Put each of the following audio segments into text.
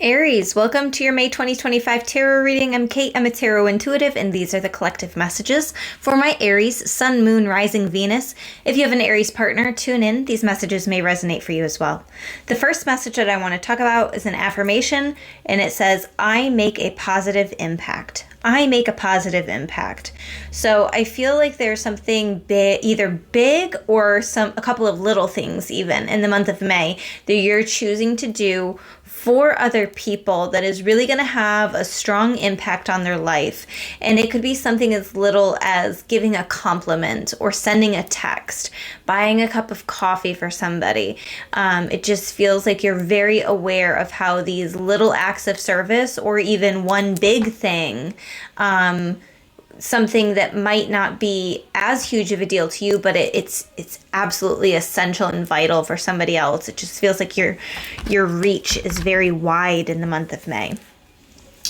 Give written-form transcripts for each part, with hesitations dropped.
Aries, welcome to your May 2025 tarot reading. I'm Kate, I'm a tarot intuitive, and these are the collective messages for my Aries, Sun, Moon, Rising, Venus. If you have an Aries partner, tune in. These messages may resonate for you as well. The first message that I want to talk about is an affirmation, and it says, I make a positive impact. I make a positive impact. So I feel like there's something big, either big or a couple of little things even in the month of May that you're choosing to do for other people that is really going to have a strong impact on their life. And it could be something as little as giving a compliment or sending a text, buying a cup of coffee for somebody. It just feels like you're very aware of how these little acts of service, or even one big thing, something that might not be as huge of a deal to you, but it's absolutely essential and vital for somebody else. It just feels like your reach is very wide in the month of May.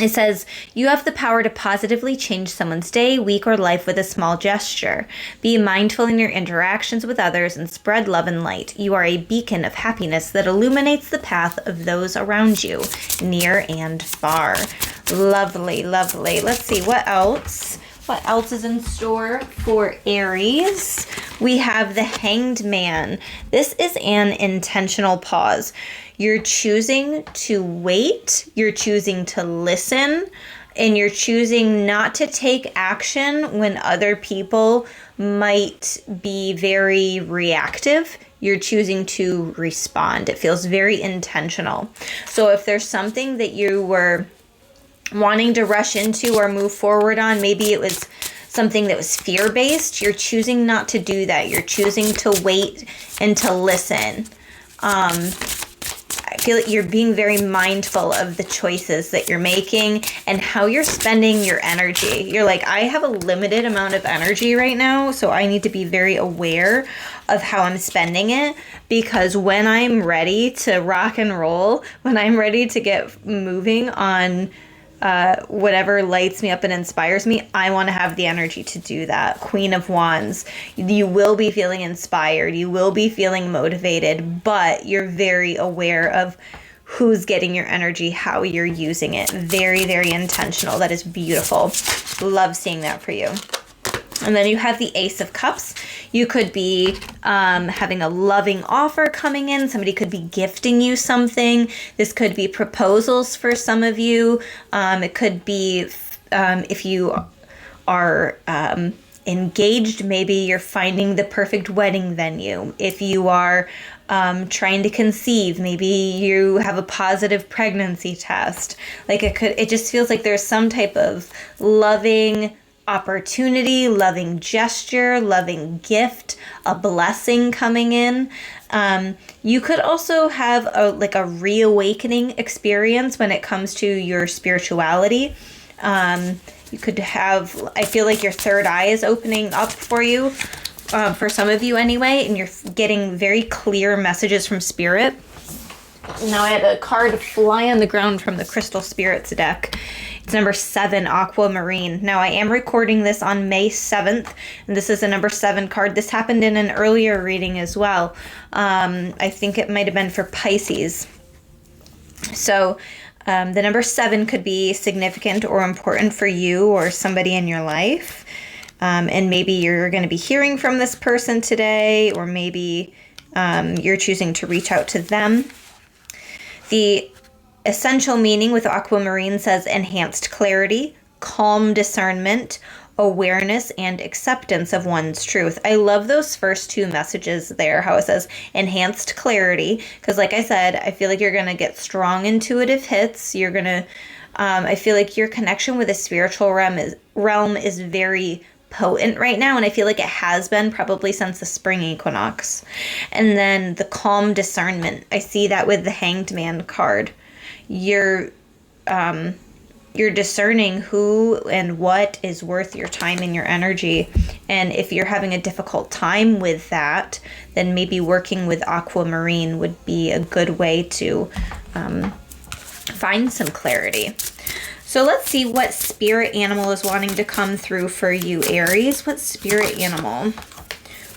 It says, you have the power to positively change someone's day, week, or life with a small gesture. Be mindful in your interactions with others and spread love and light. You are a beacon of happiness that illuminates the path of those around you, near and far. Lovely, lovely. Let's see, what else? What else is in store for Aries? We have the Hanged Man. This is an intentional pause. You're choosing to wait, you're choosing to listen, and you're choosing not to take action when other people might be very reactive. You're choosing to respond. It feels very intentional. So if there's something that you were wanting to rush into or move forward on, maybe it was something that was fear-based, you're choosing not to do that. You're choosing to wait and to listen. I feel like you're being very mindful of the choices that you're making and how you're spending your energy. You're like, I have a limited amount of energy right now, so I need to be very aware of how I'm spending it, because when I'm ready to rock and roll, when I'm ready to get moving on whatever lights me up and inspires me, I want to have the energy to do that. Queen of Wands. You will be feeling inspired. You will be feeling motivated, but you're very aware of who's getting your energy, how you're using it. Very, very intentional. That is beautiful. Love seeing that for you. And then you have the Ace of Cups. You could be having a loving offer coming in. Somebody could be gifting you something. This could be proposals for some of you. It could be if you are engaged, maybe you're finding the perfect wedding venue. If you are trying to conceive, maybe you have a positive pregnancy test. Like it just feels like there's some type of loving opportunity, loving gesture, loving gift, a blessing coming in. You could also have a reawakening experience when it comes to your spirituality. You could have, I feel like your third eye is opening up for you, for some of you anyway, and you're getting very clear messages from Spirit. Now I had a card fly on the ground from the Crystal Spirits deck. It's number 7, Aquamarine. Now I am recording this on May 7th, and this is a number 7 card. This happened in an earlier reading as well. I think it might have been for Pisces. So the number 7 could be significant or important for you or somebody in your life. And maybe you're going to be hearing from this person today, or maybe you're choosing to reach out to them. The essential meaning with Aquamarine says enhanced clarity, calm discernment, awareness, and acceptance of one's truth. I love those first two messages there, how it says enhanced clarity, because like I said, I feel like you're going to get strong intuitive hits. You're going to, I feel like your connection with the spiritual realm is very potent right now, and I feel like it has been probably since the spring equinox. And then the calm discernment, I see that with the Hanged Man card. You're discerning who and what is worth your time and your energy. And if you're having a difficult time with that, then maybe working with Aquamarine would be a good way to find some clarity. So let's see what spirit animal is wanting to come through for you, Aries. What spirit animal?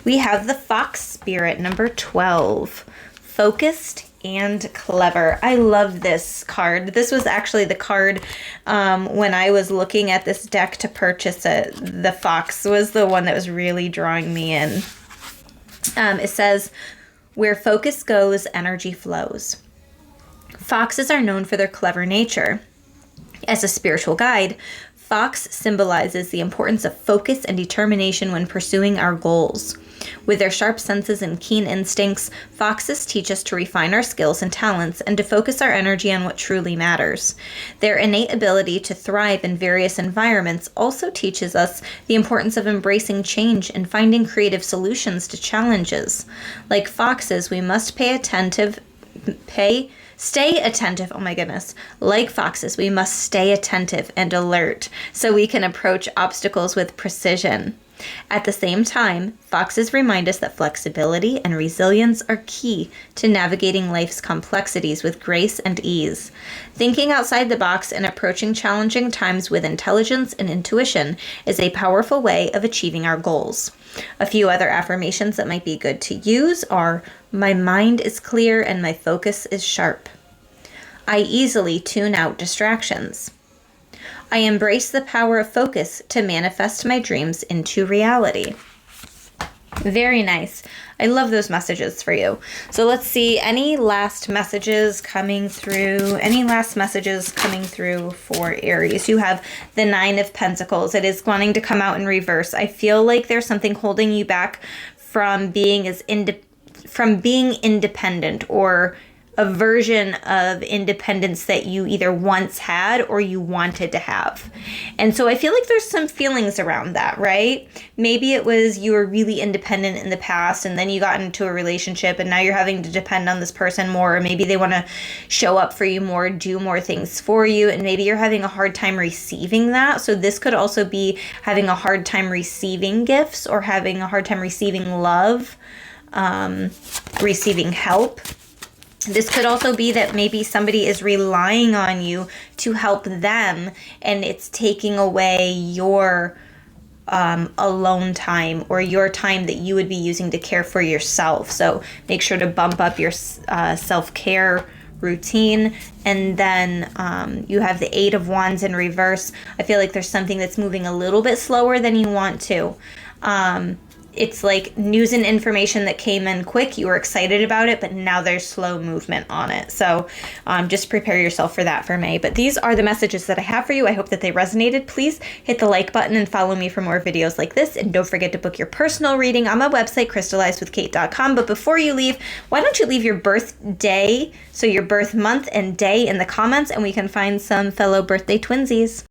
We have the Fox Spirit, number 12. Focused and clever. I love this card. This was actually the card when I was looking at this deck to purchase it. The fox was the one that was really drawing me in. It says, where focus goes, energy flows. Foxes are known for their clever nature. As a spiritual guide, fox symbolizes the importance of focus and determination when pursuing our goals. With their sharp senses and keen instincts, foxes teach us to refine our skills and talents and to focus our energy on what truly matters. Their innate ability to thrive in various environments also teaches us the importance of embracing change and finding creative solutions to challenges. Like foxes, we must stay attentive. Oh my goodness. Like foxes, we must stay attentive and alert so we can approach obstacles with precision. At the same time, foxes remind us that flexibility and resilience are key to navigating life's complexities with grace and ease. Thinking outside the box and approaching challenging times with intelligence and intuition is a powerful way of achieving our goals. A few other affirmations that might be good to use are, my mind is clear and my focus is sharp. I easily tune out distractions. I embrace the power of focus to manifest my dreams into reality. Very nice. I love those messages for you. So let's see, any last messages coming through? Any last messages coming through for Aries? You have the Nine of Pentacles. It is wanting to come out in reverse. I feel like there's something holding you back from being independent, or a version of independence that you either once had or you wanted to have. And so I feel like there's some feelings around that, right? Maybe it was you were really independent in the past and then you got into a relationship and now you're having to depend on this person more, or maybe they want to show up for you more, do more things for you, and maybe you're having a hard time receiving that. So this could also be having a hard time receiving gifts or having a hard time receiving love, receiving help. This could also be that maybe somebody is relying on you to help them and it's taking away your alone time or your time that you would be using to care for yourself. So make sure to bump up your self-care routine. And then you have the Eight of Wands in reverse. I feel like there's something that's moving a little bit slower than you want to. It's like news and information that came in quick. You were excited about it, but now there's slow movement on it. So just prepare yourself for that for May. But these are the messages that I have for you. I hope that they resonated. Please hit the like button and follow me for more videos like this. And don't forget to book your personal reading on my website, crystallizewithkate.com. But before you leave, why don't you leave your birthday, so your birth month and day, in the comments, and we can find some fellow birthday twinsies.